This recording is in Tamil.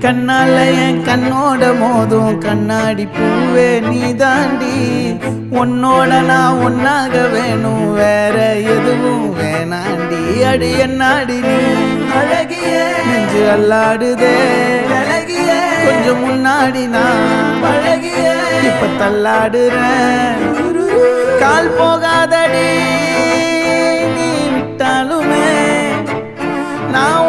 கண்ணால என் கண்ணோட மோதும் கண்ணாடி பூவே நீ தாண்டி உன்னோட நான் ஒன்னாக வேணும் வேற எதுவும் வேணாண்டி அடி என்னாடி நீ அழகிய நெஞ்சு அல்லாடுதே அழகிய கொஞ்சம் முன்னாடி நான் அழகிய இப்ப தள்ளாடுறேன் கால் போகாதடி நீ விட்டாலுமே நான்